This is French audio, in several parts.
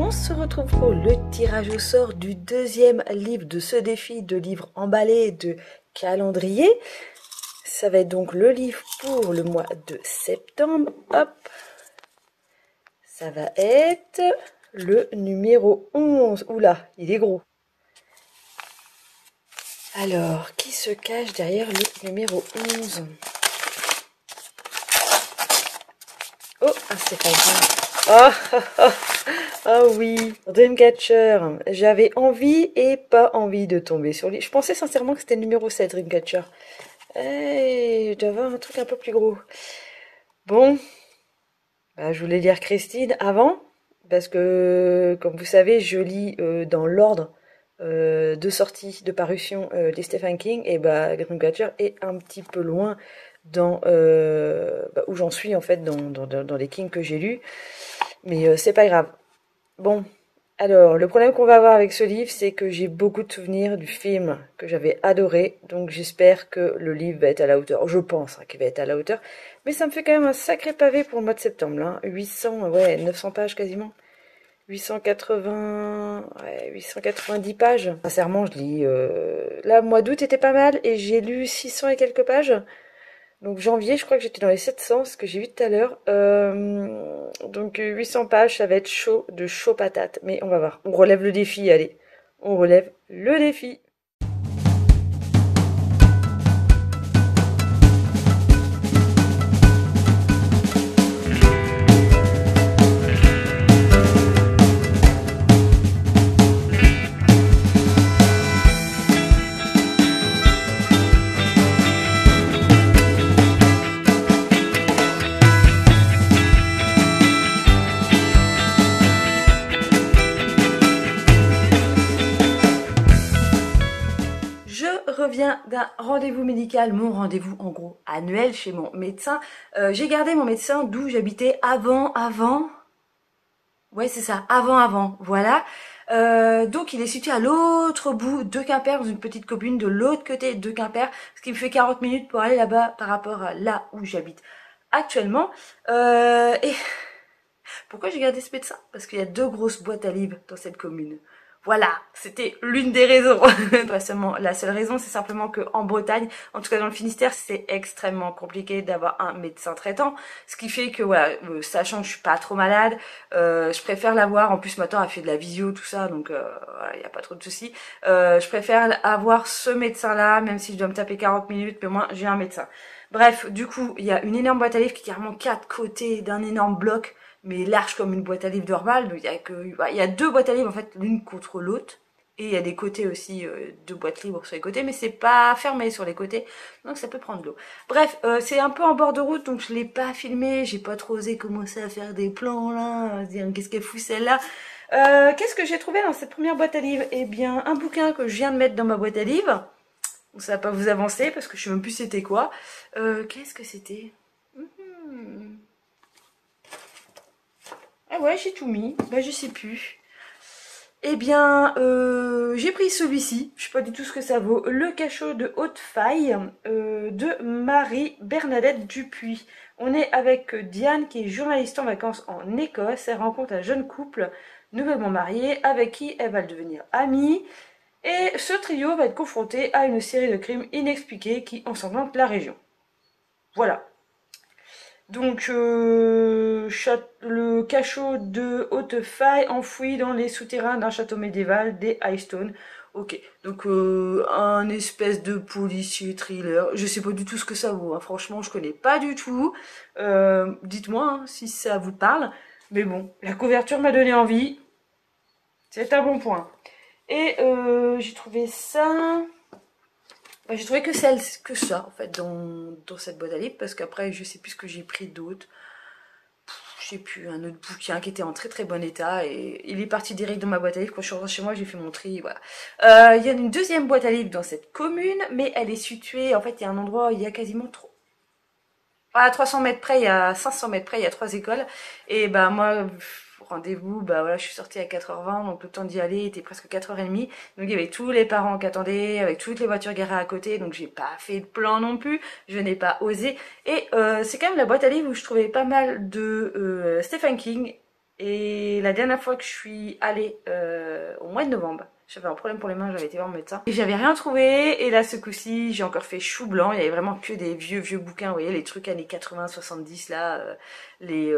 On se retrouve pour le tirage au sort du deuxième livre de ce défi de livres emballés de calendrier. Ça va être donc le livre pour le mois de septembre. Hop, ça va être le numéro 11. Oula, il est gros. Alors, qui se cache derrière le numéro 11? Oh, c'est pas grave. Oh oui, Dreamcatcher. J'avais envie et pas envie de tomber sur lui. Je pensais sincèrement que c'était le numéro 7, Dreamcatcher. Je dois avoir un truc un peu plus gros. Bon, bah, je voulais lire Christine avant, parce que, comme vous savez, je lis dans l'ordre de sortie, de parution des Stephen King, et bah, Dreamcatcher est un petit peu loin dans où j'en suis en fait dans les King que j'ai lus. Mais c'est pas grave. Bon, alors, le problème qu'on va avoir avec ce livre, c'est que j'ai beaucoup de souvenirs du film que j'avais adoré, donc j'espère que le livre va être à la hauteur. Je pense qu'il va être à la hauteur, mais ça me fait quand même un sacré pavé pour le mois de septembre, là. 800, ouais, 900 pages quasiment. 880, ouais, 890 pages. Sincèrement, je lis... Là, le mois d'août était pas mal, et j'ai lu 600 et quelques pages. Donc janvier, je crois que j'étais dans les 700, ce que j'ai vu tout à l'heure. Donc 800 pages, ça va être chaud, de chaud patate. Mais on va voir. On relève le défi, allez. On relève le défi. Reviens d'un rendez-vous médical, mon rendez-vous en gros annuel chez mon médecin. J'ai gardé mon médecin d'où j'habitais avant. Ouais, c'est ça, avant, voilà. Donc il est situé à l'autre bout de Quimper, dans une petite commune de l'autre côté de Quimper, ce qui me fait 40 minutes pour aller là-bas par rapport à là où j'habite actuellement. Et pourquoi j'ai gardé ce médecin? Parce qu'il y a 2 grosses boîtes à livres dans cette commune. Voilà, c'était l'une des raisons. Pas seulement la seule raison, c'est simplement que en Bretagne, en tout cas dans le Finistère, c'est extrêmement compliqué d'avoir un médecin traitant. Ce qui fait que voilà, sachant que je suis pas trop malade, je préfère l'avoir. En plus maintenant, elle fait de la visio, tout ça, donc voilà, il y a pas trop de soucis. Je préfère avoir ce médecin-là, même si je dois me taper 40 minutes, mais au moins j'ai un médecin. Bref, du coup, il y a une énorme boîte à livres qui est carrément 4 côtés d'un énorme bloc, mais large comme une boîte à livres normale. Donc il y a 2 boîtes à livres en fait, l'une contre l'autre. Et il y a des côtés aussi, 2 boîtes libres sur les côtés, mais c'est pas fermé sur les côtés, donc ça peut prendre de l'eau. Bref, c'est un peu en bord de route, donc je l'ai pas filmé, j'ai pas trop osé commencer à faire des plans là, à se dire qu'est-ce qu'elle fout celle-là. Qu'est-ce que j'ai trouvé dans cette première boîte à livres? Eh bien, un bouquin que je viens de mettre dans ma boîte à livres. Ça va pas vous avancer parce que je sais même plus c'était quoi. Qu'est-ce que c'était? Ah ouais, j'ai tout mis. Bah, je sais plus. Eh bien, j'ai pris celui-ci. Je sais pas du tout ce que ça vaut. Le cachot de haute faille de Marie-Bernadette Dupuis. On est avec Diane qui est journaliste en vacances en Écosse. Elle rencontre un jeune couple nouvellement marié avec qui elle va devenir amie. Et ce trio va être confronté à une série de crimes inexpliqués qui ensanglantent la région. Voilà. Donc, le cachot de haute faille enfoui dans les souterrains d'un château médiéval des Highstone. Ok, donc un espèce de policier thriller. Je sais pas du tout ce que ça vaut, hein. Franchement, je connais pas du tout. Dites-moi hein, si ça vous parle. Mais bon, la couverture m'a donné envie. C'est un bon point. Et j'ai trouvé ça... J'ai trouvé que ça en fait dans cette boîte à livres parce qu'après je sais plus ce que j'ai pris d'autre. Je sais plus, un autre bouquin qui était en très très bon état et il est parti direct dans ma boîte à livres. Quand je suis rentrée chez moi, j'ai fait mon tri, voilà. Il y a une deuxième boîte à livres dans cette commune, mais elle est située, en fait il y a un endroit où il y a quasiment trop. À 300 mètres près, il y a 500 mètres près, il y a 3 écoles. Et bah moi, rendez-vous, bah voilà, je suis sortie à 4h20, donc le temps d'y aller était presque 4h30. Donc il y avait tous les parents qui attendaient, avec toutes les voitures garées à côté, donc j'ai pas fait de plan non plus, je n'ai pas osé. Et c'est quand même la boîte à livres où je trouvais pas mal de Stephen King Et la dernière fois que je suis allée au mois de novembre, j'avais un problème pour les mains, j'avais été voir mon médecin. Et j'avais rien trouvé, et là ce coup-ci, j'ai encore fait chou blanc, il y avait vraiment que des vieux bouquins, vous voyez, les trucs années 80-70 là, les...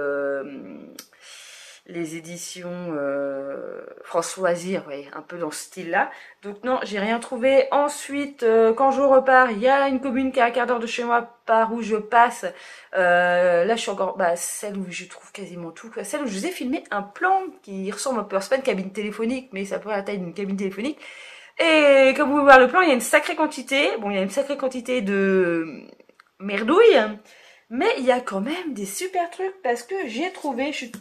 les éditions France Loisirs, ouais, un peu dans ce style-là. Donc non, j'ai rien trouvé. Ensuite, quand je repars, il y a une commune qui est à un quart d'heure de chez moi, par où je passe. Là, je suis encore, celle où je trouve quasiment tout. Celle où je vous ai filmé un plan qui ressemble un peu, c'est pas une cabine téléphonique, mais ça peut la taille d'une cabine téléphonique. Et comme vous pouvez voir le plan, il y a une sacrée quantité. Bon, il y a une sacrée quantité de merdouilles. Mais il y a quand même des super trucs parce que j'ai trouvé, je suis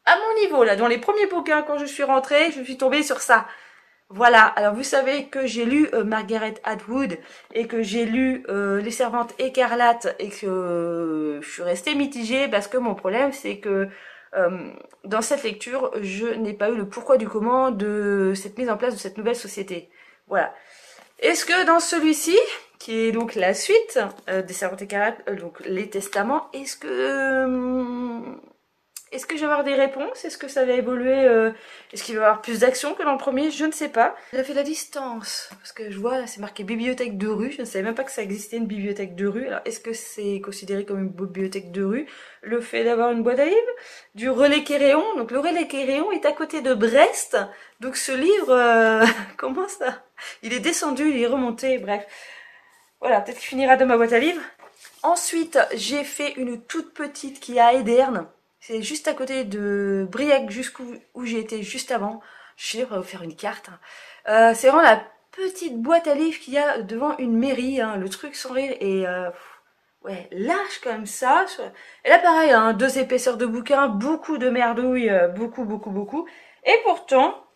à mon niveau, là, dans les premiers bouquins, quand je suis rentrée, je suis tombée sur ça. Voilà, alors vous savez que j'ai lu Margaret Atwood et que j'ai lu Les Servantes écarlates et que je suis restée mitigée parce que mon problème c'est que dans cette lecture, je n'ai pas eu le pourquoi du comment de cette mise en place de cette nouvelle société. Voilà. Est-ce que dans celui-ci, qui est donc la suite des Servantes écarlates, donc les Testaments, est-ce que je vais avoir des réponses? Est-ce que ça va évoluer? Est-ce qu'il va y avoir plus d'action que dans le premier? Je ne sais pas. Il a fait la distance. Parce que je vois, là, c'est marqué bibliothèque de rue. Je ne savais même pas que ça existait une bibliothèque de rue. Alors, est-ce que c'est considéré comme une bibliothèque de rue? Le fait d'avoir une boîte à livres? Du Relais Quéréon. Donc, le Relais Quéréon est à côté de Brest. Donc, ce livre, comment ça? Il est descendu, il est remonté, bref. Voilà, peut-être qu'il finira dans ma boîte à livres. Ensuite, j'ai fait une toute petite qui est à Ederne. C'est juste à côté de Briec, jusqu'où j'ai été juste avant. Je vais vous faire une carte. C'est vraiment la petite boîte à livres qu'il y a devant une mairie. Hein, le truc sans rire est ouais, large comme ça. Et là, pareil, hein, 2 épaisseurs de bouquins, beaucoup de merdouilles, beaucoup. Et pourtant...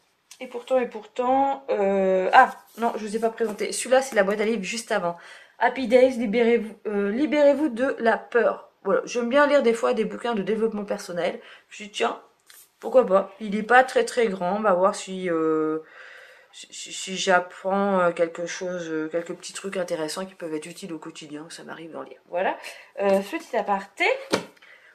Ah, non, je vous ai pas présenté. Celui-là, c'est la boîte à livres juste avant. Happy Days, libérez-vous de la peur. Voilà, j'aime bien lire des fois des bouquins de développement personnel. Je me dis, tiens, pourquoi pas. Il n'est pas très grand. On va voir si j'apprends quelque chose, quelques petits trucs intéressants qui peuvent être utiles au quotidien. Ça m'arrive d'en lire. Voilà. Petit aparté.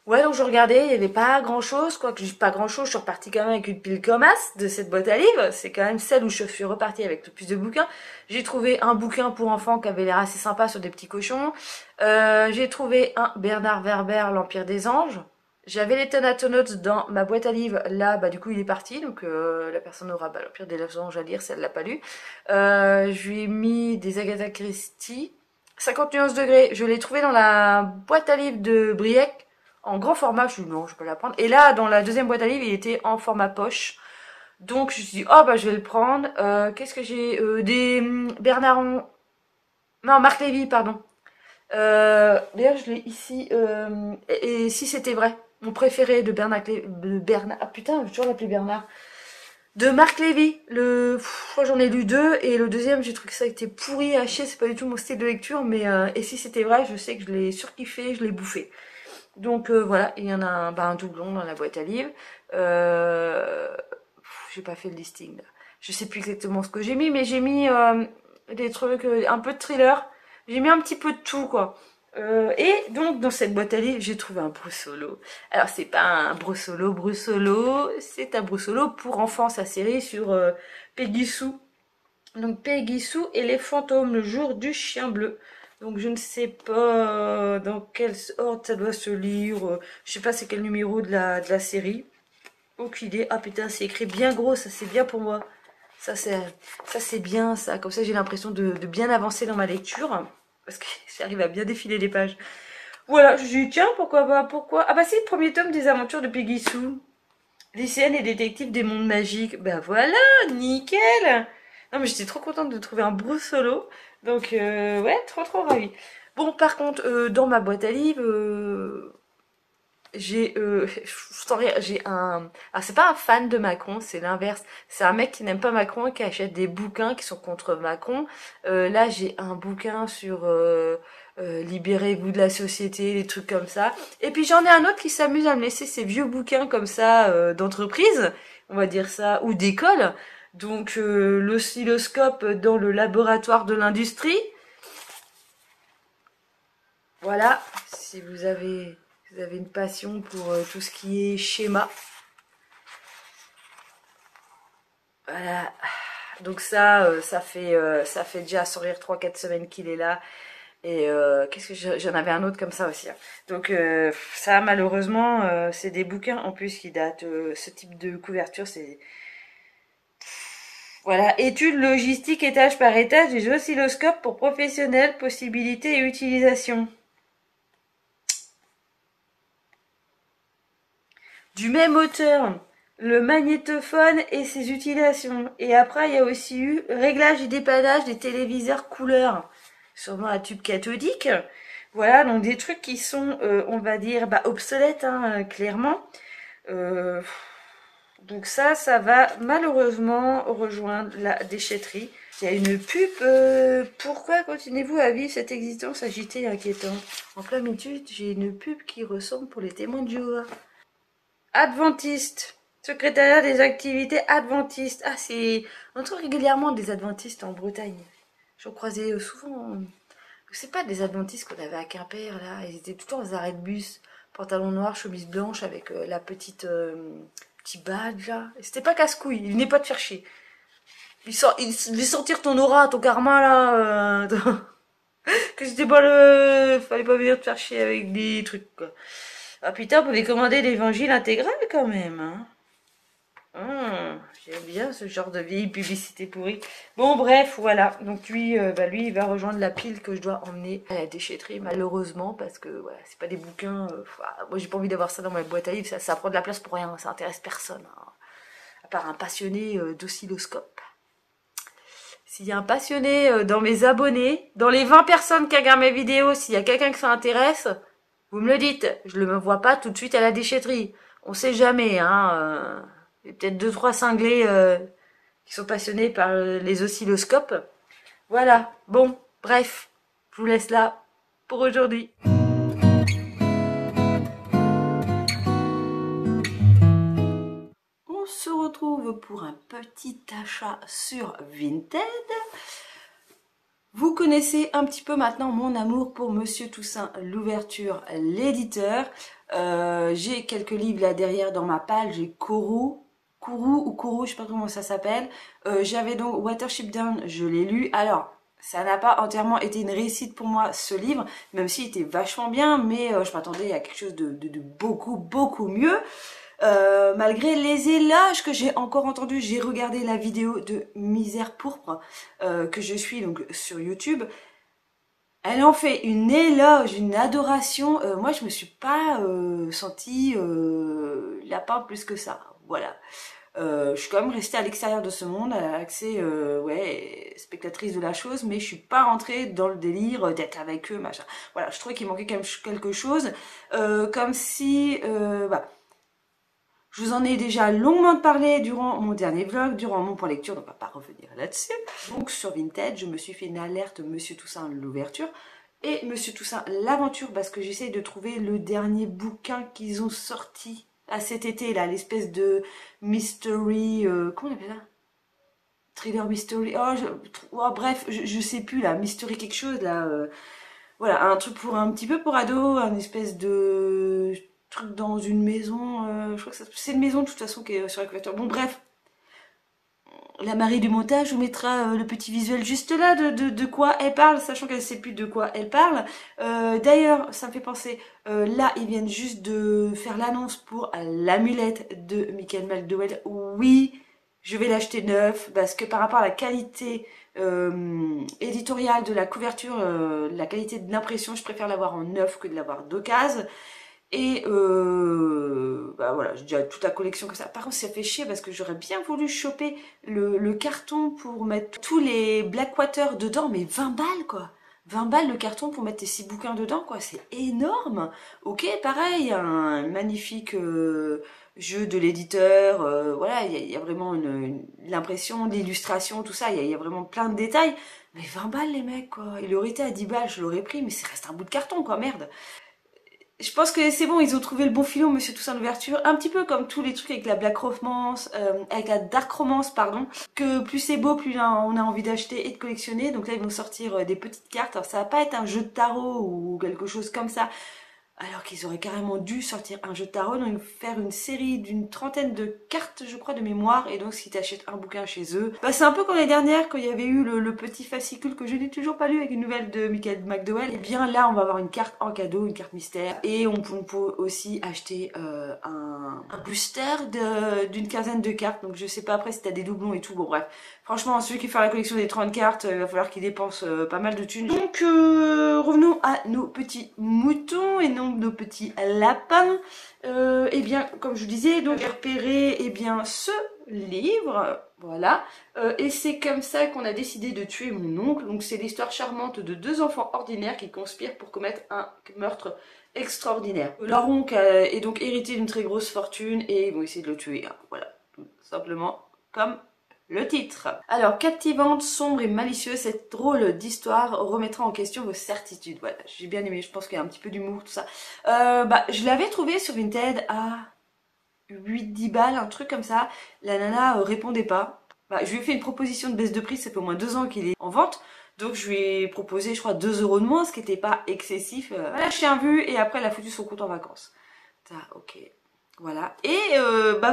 Ouais, donc je regardais, il n'y avait pas grand chose, quoi que pas grand chose, je suis repartie quand même avec une pile comme as de cette boîte à livres, c'est quand même celle où je suis repartie avec le plus de bouquins. J'ai trouvé un bouquin pour enfants qui avait l'air assez sympa sur des petits cochons, j'ai trouvé un Bernard Werber, l'Empire des Anges, j'avais les Thanatonauts dans ma boîte à livres, là, du coup il est parti, donc la personne aura l'Empire des Anges à lire si elle l'a pas lu. Je lui ai mis des Agatha Christie, 50 nuances degrés, je l'ai trouvé dans la boîte à livres de Briec, en grand format. Je me suis dit non, je peux la prendre. Et là, dans la deuxième boîte à livres, il était en format poche. Donc je me suis dit, oh je vais le prendre. Qu'est-ce que j'ai des Bernard... Non, Marc Lévy, pardon. D'ailleurs, je l'ai ici. Et si c'était vrai, mon préféré de Bernard... Ah putain, je vais toujours l'appeler Bernard. De Marc Lévy. Je crois que j'en ai lu 2. Et le deuxième, j'ai trouvé que ça était pourri à chier. C'est pas du tout mon style de lecture. Mais et si c'était vrai, je sais que je l'ai surkiffé, je l'ai bouffé. Donc voilà, il y en a un doublon dans la boîte à livres. J'ai pas fait le listing là. Je sais plus exactement ce que j'ai mis, mais j'ai mis des trucs, un peu de thriller. J'ai mis un petit peu de tout quoi. Et donc dans cette boîte à livres, j'ai trouvé un Brussolo. Alors c'est pas un Brussolo, c'est un Brussolo pour enfants, sa série sur Peggy Sue. Donc Peggy Sue et les fantômes, le jour du chien bleu. Donc je ne sais pas dans quel ordre ça doit se lire. Je sais pas c'est quel numéro de la série. Aucune idée. Ah putain, c'est écrit bien gros, ça c'est bien pour moi. Ça c'est bien ça. Comme ça j'ai l'impression de bien avancer dans ma lecture. Parce que j'arrive à bien défiler les pages. Voilà, je me suis dit tiens, pourquoi pas, pourquoi. Ah bah c'est le premier tome des aventures de Peggy Sue. Lycéenne et détective des mondes magiques. Ben voilà, nickel. Non mais j'étais trop contente de trouver un Brussolo. Donc ouais, trop ravie. Bon par contre, dans ma boîte à livres, j'ai j'ai un... Alors c'est pas un fan de Macron, c'est l'inverse. C'est un mec qui n'aime pas Macron et qui achète des bouquins qui sont contre Macron. Là j'ai un bouquin sur... libérez-vous de la société, des trucs comme ça. Et puis j'en ai un autre qui s'amuse à me laisser ces vieux bouquins comme ça d'entreprise, on va dire ça, ou d'école. Donc l'oscilloscope dans le laboratoire de l'industrie. Voilà, si vous Vous avez une passion pour tout ce qui est schéma. Voilà. Donc ça, ça fait déjà sans rire 3-4 semaines qu'il est là. Et qu'est-ce que j'en avais un autre comme ça aussi, hein. Donc ça, malheureusement, c'est des bouquins en plus qui datent. Ce type de couverture, c'est... Voilà, études, logistique, étage par étage des oscilloscopes pour professionnels, possibilités et utilisation. Du même auteur, le magnétophone et ses utilisations. Et après, il y a aussi eu réglage et dépannage des téléviseurs couleurs, sûrement à tube cathodique. Voilà, donc des trucs qui sont, on va dire, obsolètes, hein, clairement. Euh, donc ça va malheureusement rejoindre la déchetterie. Il y a une pub. Pourquoi continuez-vous à vivre cette existence agitée et inquiétante? En plein milieu, j'ai une pub qui ressemble pour les témoins de Jéhovah. Adventiste. Secrétariat des activités adventistes. Ah, c'est... On trouve régulièrement des adventistes en Bretagne. J'en croisais souvent. C'est pas des adventistes qu'on avait à Quimper, là. Ils étaient tout le temps aux arrêts de bus. Pantalon noir, chemise blanche avec la petite... petit badge, là. C'était pas casse-couille. Il n'est pas de faire chier. Il fait sentir ton aura, ton karma, là. Que c'était pas le... Fallait pas venir te faire chier avec des trucs, quoi. Ah putain, vous pouvez commander l'évangile intégral quand même, hein. J'aime bien ce genre de vieille publicité pourrie. Bon, bref, voilà. Donc lui, lui, il va rejoindre la pile que je dois emmener à la déchetterie, malheureusement, parce que voilà, c'est pas des bouquins. Moi, j'ai pas envie d'avoir ça dans ma boîte à livres. Ça prend de la place pour rien. Ça intéresse personne, hein. À part un passionné d'oscilloscope. S'il y a un passionné dans mes abonnés, dans les 20 personnes qui regardent mes vidéos, s'il y a quelqu'un que ça intéresse, vous me le dites. Je ne me vois pas tout de suite à la déchetterie. On sait jamais, hein. Il y a peut-être 2-3 cinglés qui sont passionnés par les oscilloscopes. Voilà. Bon, bref. Je vous laisse là pour aujourd'hui. On se retrouve pour un petit achat sur Vinted. Vous connaissez un petit peu maintenant mon amour pour Monsieur Toussaint Louverture, l'éditeur. J'ai quelques livres là derrière dans ma palle. J'ai Kourou, je sais pas comment ça s'appelle. J'avais donc Watership Down, je l'ai lu. Alors, ça n'a pas entièrement été une réussite pour moi ce livre, même s'il était vachement bien, mais je m'attendais à quelque chose de beaucoup mieux. Malgré les éloges que j'ai encore entendus, j'ai regardé la vidéo de Misère Pourpre que je suis donc sur YouTube. Elle en fait une éloge, une adoration. Moi, je me suis pas sentie lapin plus que ça. Voilà. Je suis quand même restée à l'extérieur de ce monde, accès, spectatrice de la chose, mais je suis pas rentrée dans le délire d'être avec eux, machin. Voilà, je trouvais qu'il manquait quand même quelque chose, comme si, je vous en ai déjà longuement parlé durant mon dernier vlog, durant mon point lecture, donc on va pas revenir là-dessus. Donc sur Vinted, je me suis fait une alerte Monsieur Toussaint l'ouverture et Monsieur Toussaint l'aventure parce que j'essaye de trouver le dernier bouquin qu'ils ont sorti à cet été là, l'espèce de mystery, comment on appelle ça? Thriller mystery. Bref, je sais plus là, mystery quelque chose là. Voilà, un truc pour un petit peu pour ado, un espèce de truc dans une maison, je crois que c'est une maison de toute façon qui est sur la couverture. Bon bref, la Marie du montage vous mettra le petit visuel juste là de quoi elle parle, sachant qu'elle ne sait plus de quoi elle parle. D'ailleurs, ça me fait penser, là ils viennent juste de faire l'annonce pour l'amulette de Michael McDowell. Oui, je vais l'acheter neuf parce que par rapport à la qualité éditoriale de la couverture, la qualité de l'impression, je préfère l'avoir en neuf que de l'avoir d'occasion. Et voilà, j'ai déjà toute la collection comme ça. Par contre, ça fait chier parce que j'aurais bien voulu choper le carton pour mettre tous les Blackwater dedans, mais 20 balles quoi. 20 balles le carton pour mettre tes 6 bouquins dedans, quoi, c'est énorme. Ok, pareil, un magnifique jeu de l'éditeur, voilà, il y a vraiment l'impression, l'illustration, tout ça, il y a vraiment plein de détails. Mais 20 balles les mecs, quoi. Il aurait été à 10 balles, je l'aurais pris, mais ça reste un bout de carton, quoi, merde. Je pense que c'est bon, ils ont trouvé le bon filon, Monsieur Toussaint l'ouverture. Un petit peu comme tous les trucs avec la Black Romance, avec la Dark Romance, pardon. Que plus c'est beau, plus on a envie d'acheter et de collectionner. Donc là, ils vont sortir des petites cartes. Alors ça va pas être un jeu de tarot ou quelque chose comme ça. alors qu'ils auraient carrément dû sortir un jeu de tarot, donc faire une série d'une trentaine de cartes, je crois, de mémoire. Et donc si tu achètes un bouquin chez eux, bah c'est un peu comme l'année dernière quand il y avait eu le petit fascicule que je n'ai toujours pas lu avec une nouvelle de Michael McDowell. Et bien là on va avoir une carte en cadeau, une carte mystère, et on peut aussi acheter un booster d'une quinzaine de cartes. Donc je sais pas après si t'as des doublons et tout, bon bref. Franchement, celui qui fait la collection des 30 cartes, il va falloir qu'il dépense pas mal de thunes. Donc revenons à nos petits moutons et non nos petits lapins. Eh bien, comme je vous disais, donc j'ai repéré bien ce livre, voilà. Et c'est comme ça qu'on a décidé de tuer mon oncle. Donc c'est l'histoire charmante de deux enfants ordinaires qui conspirent pour commettre un meurtre extraordinaire. Leur oncle est donc hérité d'une très grosse fortune et ils vont essayer de le tuer. Hein. Voilà, tout simplement comme le titre. Alors, captivante, sombre et malicieuse, cette drôle d'histoire remettra en question vos certitudes. Voilà, j'ai bien aimé, je pense qu'il y a un petit peu d'humour, tout ça. Je l'avais trouvé sur Vinted à 8-10 balles, un truc comme ça. La nana répondait pas. Je lui ai fait une proposition de baisse de prix, ça fait au moins 2 ans qu'il est en vente. Donc je lui ai proposé, je crois, 2 € de moins, ce qui n'était pas excessif. Voilà, chien vu, et après elle a foutu son compte en vacances. Ok, voilà. Et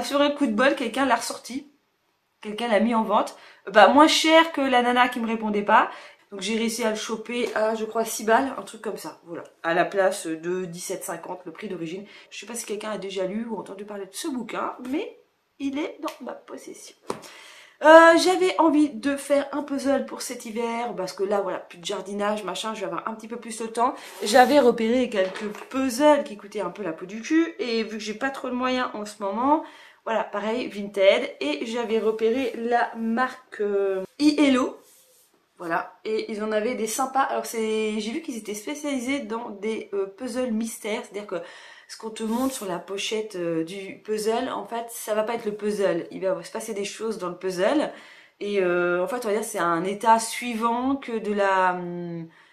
sur un coup de bol, quelqu'un l'a ressorti. Quelqu'un l'a mis en vente, moins cher que la nana qui me répondait pas. Donc j'ai réussi à le choper à, je crois, 6 balles, un truc comme ça, voilà. À la place de 17,50, le prix d'origine. Je sais pas si quelqu'un a déjà lu ou entendu parler de ce bouquin, mais il est dans ma possession. J'avais envie de faire un puzzle pour cet hiver, parce que là, voilà, plus de jardinage, machin, je vais avoir un petit peu plus de temps. J'avais repéré quelques puzzles qui coûtaient un peu la peau du cul, et vu que j'ai pas trop de moyens en ce moment, voilà, pareil, Vinted, et j'avais repéré la marque iElo, voilà, et ils en avaient des sympas. Alors j'ai vu qu'ils étaient spécialisés dans des puzzles mystères, c'est-à-dire que ce qu'on te montre sur la pochette du puzzle, en fait, ça va pas être le puzzle, il va se passer des choses dans le puzzle, et en fait, on va dire c'est un état suivant que de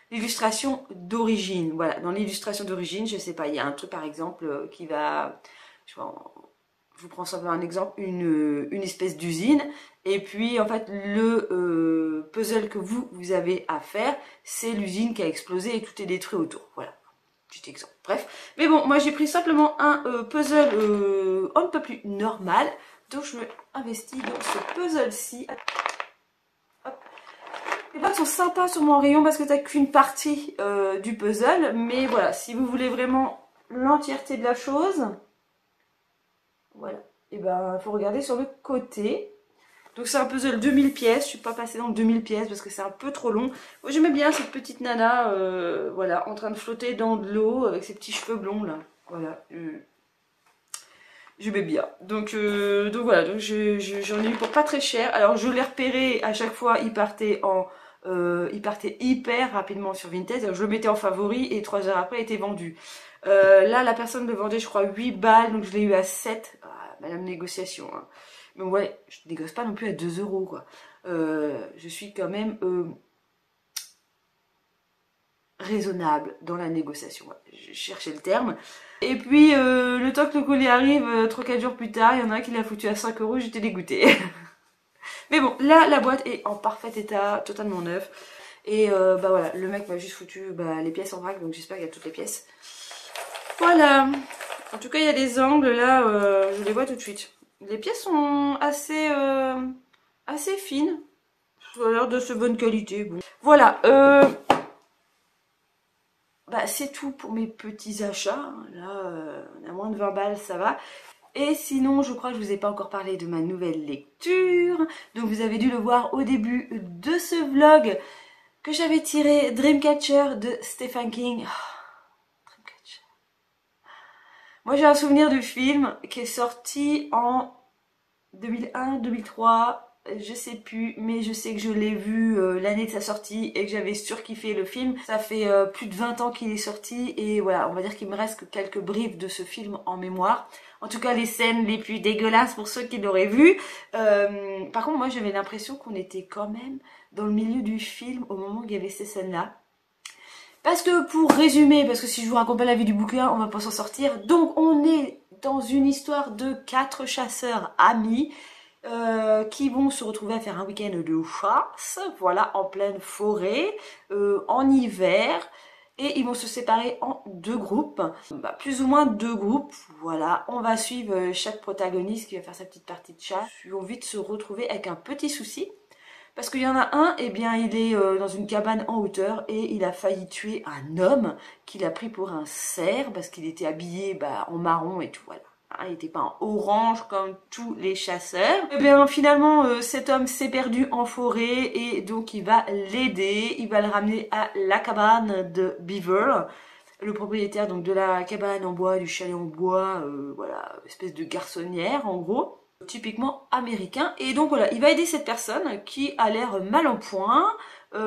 l'illustration d'origine. Voilà, dans l'illustration d'origine, je sais pas, il y a un truc par exemple qui va... Je vous prends simplement un exemple, une espèce d'usine, et puis en fait le puzzle que vous avez à faire, c'est l'usine qui a explosé et tout est détruit autour. Voilà, petit exemple. Bref, mais bon, moi j'ai pris simplement un puzzle un peu plus normal, donc je me investis dans ce puzzle-ci. Les boîtes sont sympas sur mon rayon parce que t'as qu'une partie du puzzle, mais voilà, si vous voulez vraiment l'entièreté de la chose... Voilà, et il faut regarder sur le côté. Donc c'est un puzzle 2000 pièces, je suis pas passée dans le 2000 pièces parce que c'est un peu trop long. Moi j'aimais bien cette petite nana, voilà, en train de flotter dans de l'eau avec ses petits cheveux blonds là. Voilà, j'aimais bien. Donc voilà, donc j'en ai eu pour pas très cher. Alors je l'ai repéré à chaque fois, il partait hyper rapidement sur Vinted. Alors, je le mettais en favori et 3 heures après il était vendu. Là la personne me vendait je crois 8 balles, donc je l'ai eu à 7. Madame négociation, hein. Mais ouais, je négocie pas non plus à 2 € quoi. Je suis quand même raisonnable dans la négociation. Ouais. Je cherchais le terme. Et puis le temps que le colis arrive, 3-4 jours plus tard, il y en a un qui l'a foutu à 5 €, j'étais dégoûtée. Mais bon, là la boîte est en parfait état, totalement neuf. Et voilà, le mec m'a juste foutu les pièces en vrac, donc j'espère qu'il y a toutes les pièces. Voilà. En tout cas, il y a des angles là, je les vois tout de suite. Les pièces sont assez fines. Ça a l'air de ce bonne qualité. Bon. Voilà. C'est tout pour mes petits achats. Là, on a moins de 20 balles, ça va. Et sinon, je crois que je vous ai pas encore parlé de ma nouvelle lecture. Donc vous avez dû le voir au début de ce vlog que j'avais tiré Dreamcatcher de Stephen King. Moi j'ai un souvenir du film qui est sorti en 2001, 2003, je sais plus, mais je sais que je l'ai vu l'année de sa sortie et que j'avais surkiffé le film. Ça fait plus de 20 ans qu'il est sorti et voilà, on va dire qu'il me reste que quelques bribes de ce film en mémoire. En tout cas les scènes les plus dégueulasses pour ceux qui l'auraient vu. Par contre moi j'avais l'impression qu'on était quand même dans le milieu du film au moment où il y avait ces scènes-là. Parce que pour résumer, parce que si je vous raconte pas la vie du bouquin, on va pas s'en sortir. Donc on est dans une histoire de 4 chasseurs amis qui vont se retrouver à faire un week-end de chasse, voilà, en pleine forêt, en hiver. Et ils vont se séparer en deux groupes, plus ou moins deux groupes. Voilà, on va suivre chaque protagoniste qui va faire sa petite partie de chat. Ils vont vite se retrouver avec un petit souci. Parce qu'il y en a un, eh bien, il est dans une cabane en hauteur et il a failli tuer un homme qu'il a pris pour un cerf parce qu'il était habillé en marron et tout, voilà. Hein, il n'était pas en orange comme tous les chasseurs. Eh bien, finalement, cet homme s'est perdu en forêt et donc il va l'aider. Il va le ramener à la cabane de Beaver, le propriétaire donc de la cabane en bois, du chalet en bois, voilà, espèce de garçonnière en gros, typiquement américain. Et donc voilà, il va aider cette personne qui a l'air mal en point, qui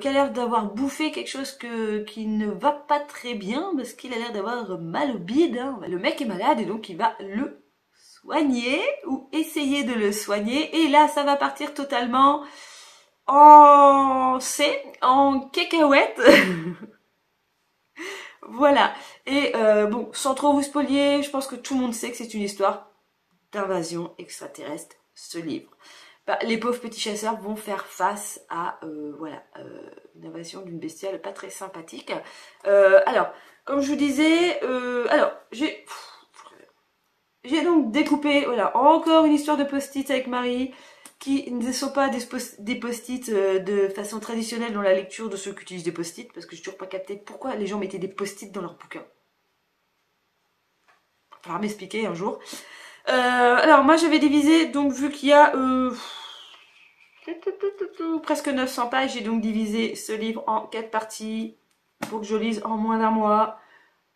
a l'air d'avoir bouffé quelque chose qui ne va pas très bien, parce qu'il a l'air d'avoir mal au bide, hein. Le mec est malade et donc il va le soigner, ou essayer de le soigner, et là ça va partir totalement en cacahuète. Voilà. Et bon, sans trop vous spoiler, je pense que tout le monde sait que c'est une histoire d'invasion extraterrestre, ce livre. Les pauvres petits chasseurs vont faire face à une invasion d'une bestiale pas très sympathique. Alors, comme je vous disais, j'ai donc découpé, voilà, encore une histoire de post-it avec Marie, qui ne sont pas des post-it de façon traditionnelle dans la lecture de ceux qui utilisent des post-it, parce que j'ai toujours pas capté pourquoi les gens mettaient des post-it dans leurs bouquins. Il va falloir m'expliquer un jour. Alors moi j'avais divisé, donc vu qu'il y a presque 900 pages, j'ai donc divisé ce livre en 4 parties pour que je lise en moins d'un mois.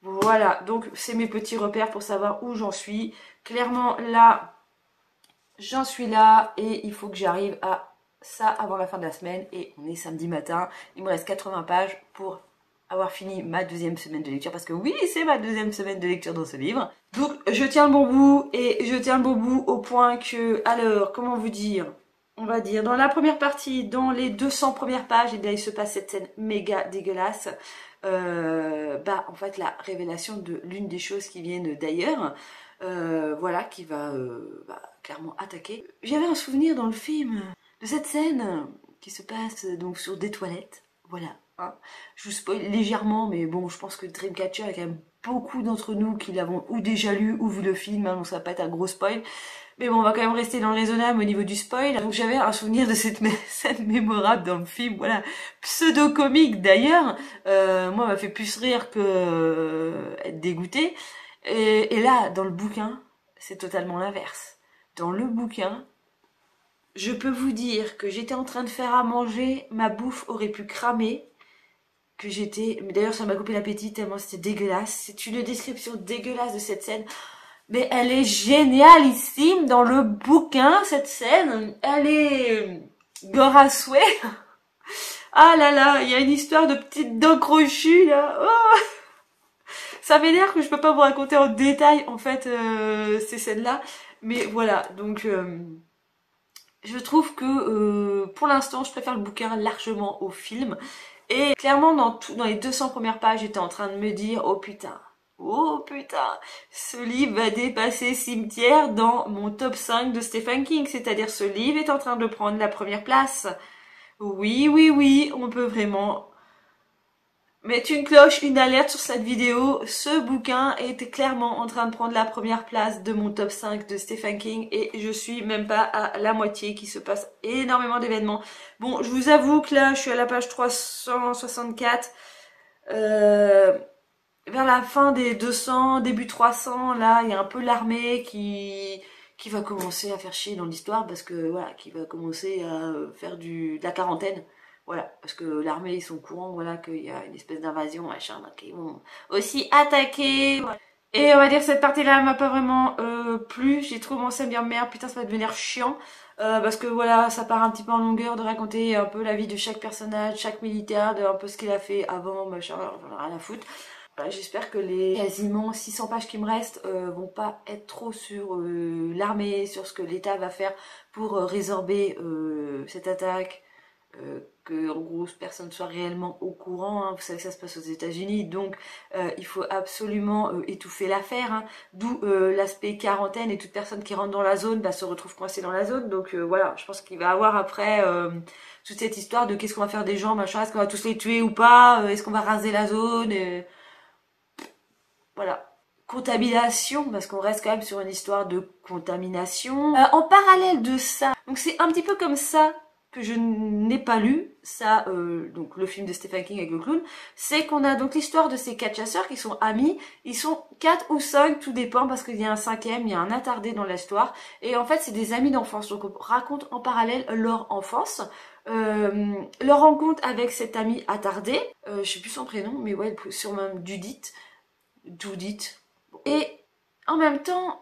Voilà, donc c'est mes petits repères pour savoir où j'en suis. Clairement là, j'en suis là et il faut que j'arrive à ça avant la fin de la semaine. Et on est samedi matin, il me reste 80 pages pour avoir fini ma deuxième semaine de lecture, parce que oui, c'est ma deuxième semaine de lecture dans ce livre. Donc je tiens le bon bout, et je tiens le bon bout au point que, alors, comment vous dire, on va dire, dans la première partie, dans les 200 premières pages, eh bien, il se passe cette scène méga dégueulasse. En fait, la révélation de l'une des choses qui viennent d'ailleurs, voilà, qui va clairement attaquer. J'avais un souvenir dans le film de cette scène qui se passe donc sur des toilettes, voilà. Hein. Je vous spoil légèrement, mais bon, je pense que Dreamcatcher, il y a quand même beaucoup d'entre nous qui l'avons ou déjà lu ou vu le film, hein, donc ça va pas être un gros spoil. Mais bon, on va quand même rester dans le raisonnable au niveau du spoil. Donc j'avais un souvenir de cette scène mémorable dans le film, voilà, pseudo-comique d'ailleurs. Moi, m'a fait plus rire que être dégoûté. Et là, dans le bouquin, c'est totalement l'inverse. Dans le bouquin, je peux vous dire que j'étais en train de faire à manger, ma bouffe aurait pu cramer, que j'étais... Mais d'ailleurs, ça m'a coupé l'appétit tellement c'était dégueulasse. C'est une description dégueulasse de cette scène. Mais elle est génialissime dans le bouquin, cette scène. Elle est gore à souhait. Ah là là, il y a une histoire de petites dents crochues, là. Oh, ça m'énerve que je peux pas vous raconter en détail, en fait, ces scènes-là. Mais voilà, donc... je trouve que pour l'instant, je préfère le bouquin largement au film. Et clairement, dans les 200 premières pages, j'étais en train de me dire, oh putain, ce livre va dépasser Cimetière dans mon top 5 de Stephen King. C'est-à-dire, ce livre est en train de prendre la première place. Oui, oui, oui, on peut vraiment mettre une cloche, une alerte sur cette vidéo. Ce bouquin est clairement en train de prendre la première place de mon top 5 de Stephen King, et je suis même pas à la moitié, qu'il se passe énormément d'événements. Bon, je vous avoue que là, je suis à la page 364. Vers la fin des 200, début 300, là, il y a un peu l'armée qui va commencer à faire chier dans l'histoire, parce que voilà, qui va commencer à faire de la quarantaine. Voilà, parce que l'armée, ils sont au courant, voilà, qu'il y a une espèce d'invasion, machin, donc ils vont aussi attaquer. Voilà. Et on va dire que cette partie-là m'a pas vraiment plu. J'ai trop commencé à me dire merde, putain, ça va devenir chiant. Parce que voilà, ça part un petit peu en longueur de raconter un peu la vie de chaque personnage, chaque militaire, de un peu ce qu'il a fait avant, machin, j'en ai rien à foutre. J'espère que les quasiment 600 pages qui me restent vont pas être trop sur l'armée, sur ce que l'État va faire pour résorber cette attaque. que en gros personne soit réellement au courant, hein. Vous savez que ça se passe aux États-Unis, donc il faut absolument étouffer l'affaire, hein. D'où l'aspect quarantaine, et toute personne qui rentre dans la zone se retrouve coincée dans la zone. Donc voilà, je pense qu'il va y avoir après toute cette histoire de qu'est-ce qu'on va faire des gens, machin, est-ce qu'on va tous les tuer ou pas, est-ce qu'on va raser la zone, voilà. Contamination, parce qu'on reste quand même sur une histoire de contamination. En parallèle de ça, donc c'est un petit peu comme ça que je n'ai pas lu, ça, donc le film de Stephen King avec le clown, c'est qu'on a donc l'histoire de ces 4 chasseurs qui sont amis, ils sont 4 ou 5, tout dépend, parce qu'il y a un 5e, il y a un attardé dans l'histoire, et en fait c'est des amis d'enfance, donc on raconte en parallèle leur enfance, leur rencontre avec cet ami attardé, je sais plus son prénom, mais ouais, sûrement Judith, et en même temps,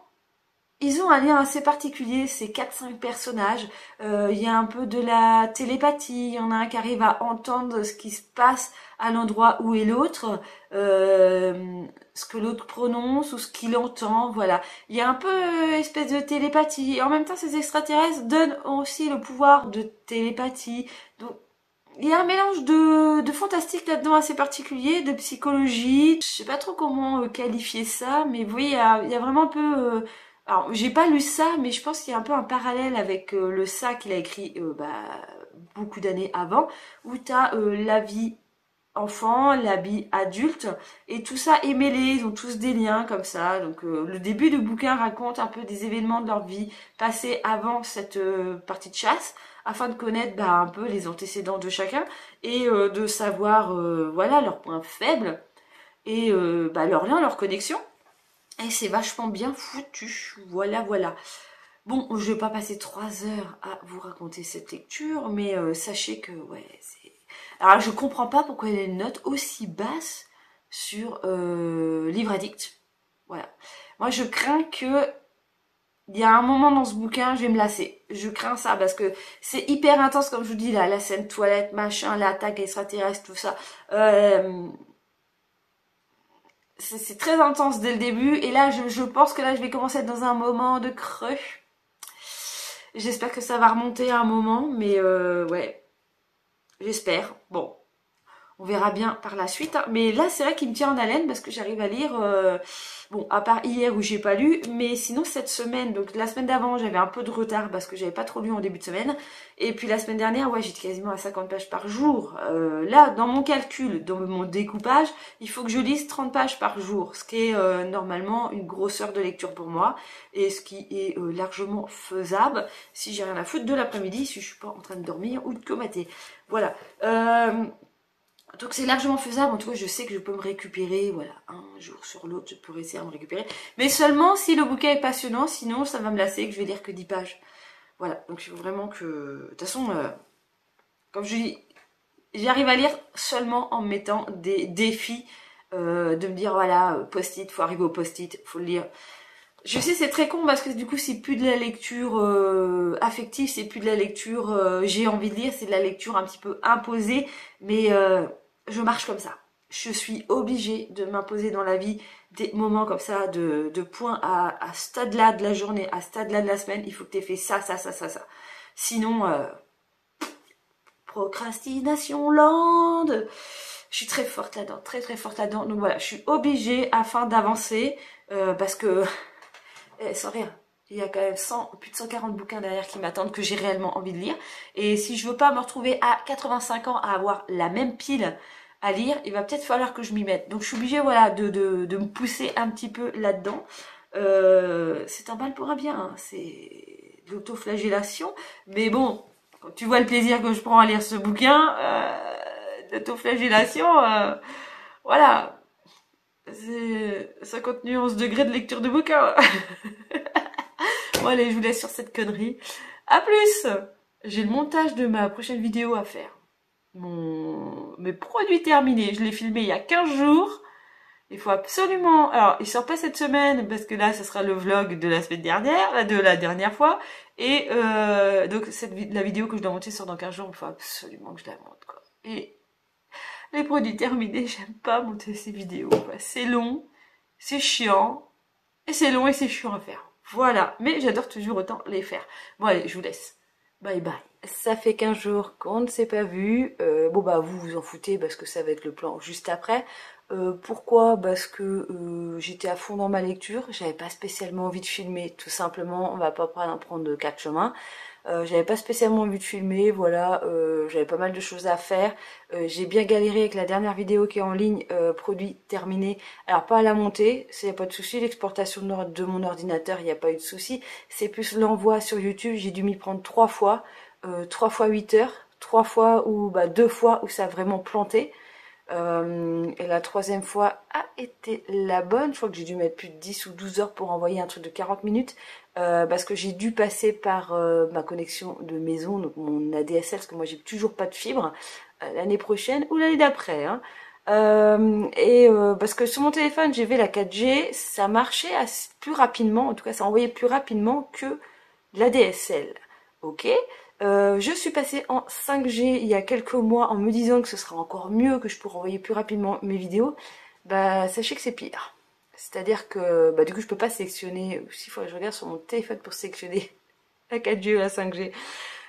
ils ont un lien assez particulier, ces 4-5 personnages. Il y a un peu de la télépathie, il y en a un qui arrive à entendre ce qui se passe à l'endroit où est l'autre, ce que l'autre prononce ou ce qu'il entend, voilà. Il y a un peu espèce de télépathie. Et en même temps, ces extraterrestres donnent aussi le pouvoir de télépathie. Donc, il y a un mélange de fantastique là-dedans assez particulier, de psychologie. Je sais pas trop comment qualifier ça, mais vous voyez, il y a vraiment un peu... alors, j'ai pas lu ça, mais je pense qu'il y a un peu un parallèle avec le ça qu'il a écrit beaucoup d'années avant, où t'as la vie enfant, la vie adulte, et tout ça est mêlé, ils ont tous des liens comme ça. Donc le début du bouquin raconte un peu des événements de leur vie passés avant cette partie de chasse, afin de connaître un peu les antécédents de chacun, et de savoir voilà leurs points faibles, et leurs liens, leurs connexions. Et c'est vachement bien foutu, voilà voilà. Bon, je vais pas passer 3 heures à vous raconter cette lecture, mais sachez que, ouais, c'est... Alors, je comprends pas pourquoi il y a une note aussi basse sur Livre Addict. Voilà. Moi, je crains que... Il y a un moment dans ce bouquin, je vais me lasser. Je crains ça, parce que c'est hyper intense, comme je vous dis, là, la scène toilette, machin, l'attaque extraterrestre, tout ça. C'est très intense dès le début, et là, je pense que là, je vais commencer à être dans un moment de creux. J'espère que ça va remonter à un moment, mais ouais, j'espère. Bon, on verra bien par la suite, hein. Mais là, c'est vrai qu'il me tient en haleine parce que j'arrive à lire, bon, à part hier où j'ai pas lu, mais sinon cette semaine, donc la semaine d'avant, j'avais un peu de retard parce que j'avais pas trop lu en début de semaine. Et puis la semaine dernière, ouais, j'étais quasiment à 50 pages par jour. Là, dans mon calcul, dans mon découpage, il faut que je lise 30 pages par jour, ce qui est normalement une grosse heure de lecture pour moi, et ce qui est largement faisable si j'ai rien à foutre de l'après-midi, si je suis pas en train de dormir ou de comater. Voilà. Donc c'est largement faisable, en tout cas je sais que je peux me récupérer, voilà, un jour sur l'autre je peux réussir à me récupérer. Mais seulement si le bouquin est passionnant, sinon ça va me lasser, que je vais lire que 10 pages. Voilà, donc il faut vraiment que... De toute façon, comme je dis, j'arrive à lire seulement en mettant des défis, de me dire voilà, post-it, faut arriver au post-it, faut le lire. Je sais c'est très con parce que du coup c'est plus de la lecture affective, c'est plus de la lecture j'ai envie de lire, c'est de la lecture un petit peu imposée, mais je marche comme ça. Je suis obligée de m'imposer dans la vie des moments comme ça, de points à ce stade-là de la journée, à ce stade-là de la semaine, il faut que tu aies fait ça, ça, ça, ça, ça. Sinon, procrastination lente. Je suis très forte là-dedans, très très forte là-dedans. Donc voilà, je suis obligée afin d'avancer, parce que... sans rien. Il y a quand même plus de 140 bouquins derrière qui m'attendent que j'ai réellement envie de lire. Et si je veux pas me retrouver à 85 ans à avoir la même pile à lire, il va peut-être falloir que je m'y mette. Donc je suis obligée voilà, de me pousser un petit peu là-dedans. C'est un mal pour un bien, hein. C'est de l'autoflagellation. Mais bon, quand tu vois le plaisir que je prends à lire ce bouquin, l'autoflagellation, voilà. C'est 50 nuances degrés de lecture de bouquin. Bon allez, je vous laisse sur cette connerie. A plus. J'ai le montage de ma prochaine vidéo à faire. Mes produits terminés. Je l'ai filmé il y a 15 jours. Il faut absolument... Alors, il sort pas cette semaine parce que là, ce sera le vlog de la semaine dernière, de la dernière fois. Et donc, la vidéo que je dois monter sort dans 15 jours. Il faut absolument que je la monte, quoi. Et les produits terminés, j'aime pas monter ces vidéos, quoi. C'est long, c'est chiant, et c'est long et c'est chiant à faire. Voilà, mais j'adore toujours autant les faire. Bon allez, je vous laisse. Bye bye. Ça fait 15 jours qu'on ne s'est pas vu. Bon bah vous vous en foutez parce que ça va être le plan juste après. Pourquoi? Parce que j'étais à fond dans ma lecture, j'avais pas spécialement envie de filmer, tout simplement, on va pas prendre quatre chemins. J'avais pas spécialement envie de filmer, voilà, j'avais pas mal de choses à faire. J'ai bien galéré avec la dernière vidéo qui est en ligne, produit terminé. Alors pas à la montée, il n'y a pas de souci, l'exportation de mon ordinateur, il n'y a pas eu de souci. C'est plus l'envoi sur YouTube, j'ai dû m'y prendre 3 fois, 3 fois 8 heures, 3 fois ou bah 2 fois où ça a vraiment planté. Et la troisième fois a été la bonne. Je crois que j'ai dû mettre plus de 10 ou 12 heures pour envoyer un truc de 40 minutes. Parce que j'ai dû passer par ma connexion de maison, donc mon ADSL, parce que moi j'ai toujours pas de fibre, l'année prochaine ou l'année d'après. Hein. Parce que sur mon téléphone j'ai vu la 4G, ça marchait plus rapidement, en tout cas ça envoyait plus rapidement que l'ADSL. Ok. Je suis passée en 5G il y a quelques mois en me disant que ce sera encore mieux, que je pourrais envoyer plus rapidement mes vidéos. Bah sachez que c'est pire. C'est-à-dire que bah, du coup je peux pas sélectionner, s'il faut que je regarde sur mon téléphone pour sélectionner la 4G ou la 5G.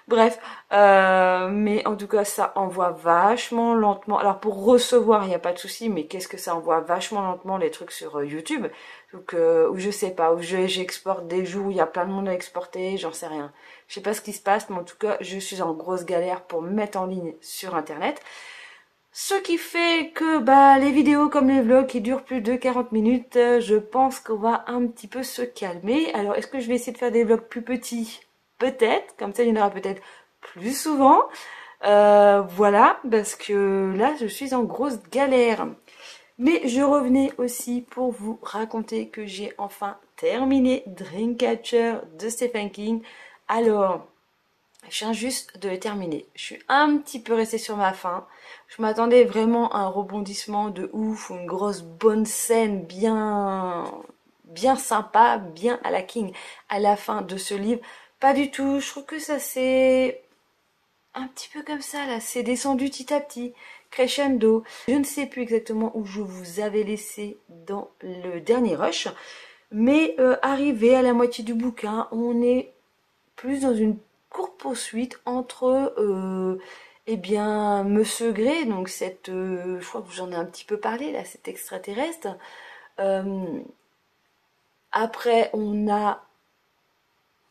Bref, mais en tout cas ça envoie vachement lentement. Alors pour recevoir il n'y a pas de souci, mais qu'est-ce que ça envoie vachement lentement les trucs sur YouTube. Donc où je sais pas, où j'exporte des jours où il y a plein de monde à exporter, j'en sais rien. Je sais pas ce qui se passe, mais en tout cas je suis en grosse galère pour me mettre en ligne sur internet. Ce qui fait que bah les vidéos comme les vlogs qui durent plus de 40 minutes, je pense qu'on va un petit peu se calmer. Alors est-ce que je vais essayer de faire des vlogs plus petits? Peut-être, comme ça il y en aura peut-être plus souvent. Voilà, parce que là je suis en grosse galère. Mais je revenais aussi pour vous raconter que j'ai enfin terminé Dreamcatcher de Stephen King. Alors, je viens juste de le terminer. Je suis un petit peu restée sur ma faim. Je m'attendais vraiment à un rebondissement de ouf, une grosse bonne scène bien sympa, bien à la King à la fin de ce livre. Pas du tout. Je trouve que ça c'est un petit peu comme ça là. C'est descendu petit à petit, crescendo. Je ne sais plus exactement où je vous avais laissé dans le dernier rush, mais arrivé à la moitié du bouquin, on est plus dans une courte poursuite entre eh bien Monsieur Grey, donc cette je crois que j'en ai un petit peu parlé là, cet extraterrestre. Après on a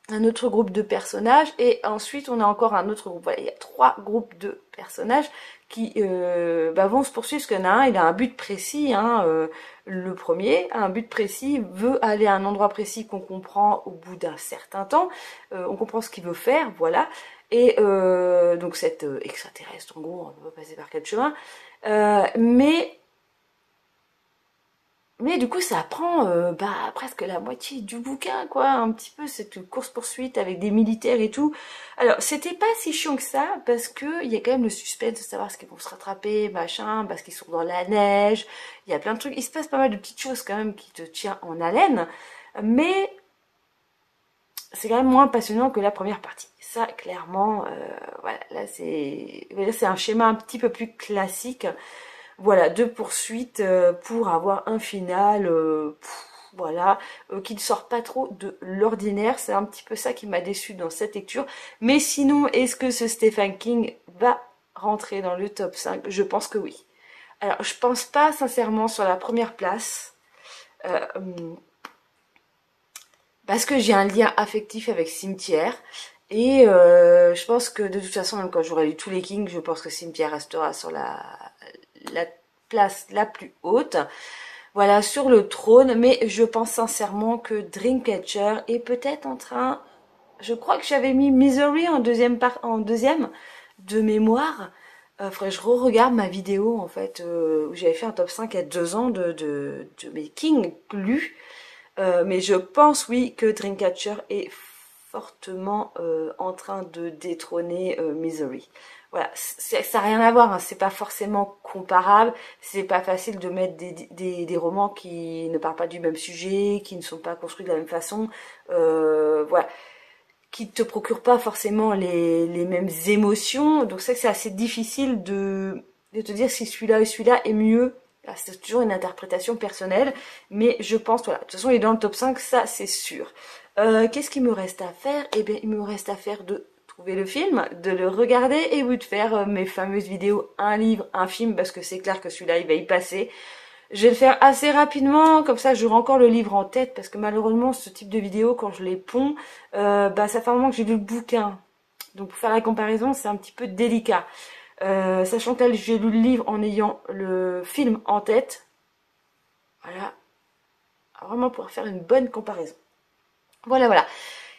un autre groupe de personnages et ensuite on a encore un autre groupe. Voilà, il y a 3 groupes de personnages qui vont se poursuivre, parce qu'il y en a un, il a un but précis, hein, le premier a un but précis, veut aller à un endroit précis qu'on comprend au bout d'un certain temps, on comprend ce qu'il veut faire, voilà, et donc cet extraterrestre, en gros, on peut passer par 4 chemins, mais du coup, ça prend presque la moitié du bouquin, quoi. Un petit peu cette course-poursuite avec des militaires et tout. Alors, c'était pas si chiant que ça, parce que il y a quand même le suspense de savoir ce qu'ils vont se rattraper, machin, parce qu'ils sont dans la neige. Il y a plein de trucs. Il se passe pas mal de petites choses quand même qui te tiennent en haleine. Mais c'est quand même moins passionnant que la première partie. Ça, clairement, voilà, là c'est un schéma un petit peu plus classique. Voilà, de poursuite pour avoir un final, voilà, qui ne sort pas trop de l'ordinaire. C'est un petit peu ça qui m'a déçu dans cette lecture. Mais sinon, est-ce que ce Stephen King va rentrer dans le top 5? Je pense que oui. Alors, je pense pas sincèrement sur la première place. Euh, Parce que j'ai un lien affectif avec Cimetière. Et je pense que de toute façon, même quand j'aurai lu tous les Kings, je pense que Cimetière restera sur la place la plus haute. Voilà, sur le trône. Mais je pense sincèrement que Dreamcatcher est peut-être en train... Je crois que j'avais mis Misery en deuxième de mémoire. Faudrait que je re-regarde ma vidéo en fait, où j'avais fait un top 5 il y a 2 ans de mes Kings lus. Mais je pense, oui, que Dreamcatcher est fortement en train de détrôner Misery. Voilà, ça n'a rien à voir, hein, c'est pas forcément comparable, c'est pas facile de mettre des romans qui ne parlent pas du même sujet, qui ne sont pas construits de la même façon, voilà, qui te procurent pas forcément les mêmes émotions, donc c'est assez difficile de te dire si celui-là et celui-là est mieux. C'est toujours une interprétation personnelle, mais je pense, voilà, de toute façon il est dans le top 5, ça c'est sûr. Qu'est-ce qu'il me reste à faire? Eh bien il me reste à faire 2, trouver le film, de le regarder et vous de faire mes fameuses vidéos, un livre, un film, parce que c'est clair que celui-là il va y passer. Je vais le faire assez rapidement, comme ça j'aurai encore le livre en tête, parce que malheureusement ce type de vidéo, quand je les ponds, ça fait un moment que j'ai lu le bouquin. Donc pour faire la comparaison, c'est un petit peu délicat. Sachant que là j'ai lu le livre en ayant le film en tête. Voilà. Vraiment pour faire une bonne comparaison. Voilà.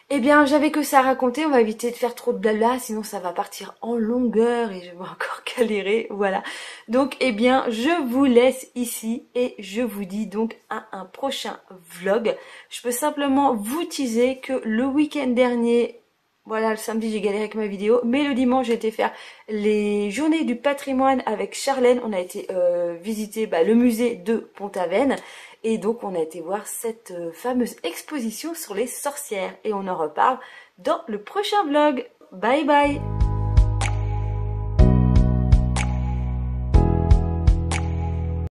Eh bien, j'avais que ça à raconter, on va éviter de faire trop de blabla, sinon ça va partir en longueur et je vais encore galérer, voilà. Donc, eh bien, je vous laisse ici et je vous dis donc à un prochain vlog. Je peux simplement vous teaser que le week-end dernier, voilà, le samedi j'ai galéré avec ma vidéo, mais le dimanche j'ai été faire les journées du patrimoine avec Charlène. On a été visiter le musée de Pont-Aven. Et donc on a été voir cette fameuse exposition sur les sorcières. Et on en reparle dans le prochain vlog. Bye bye!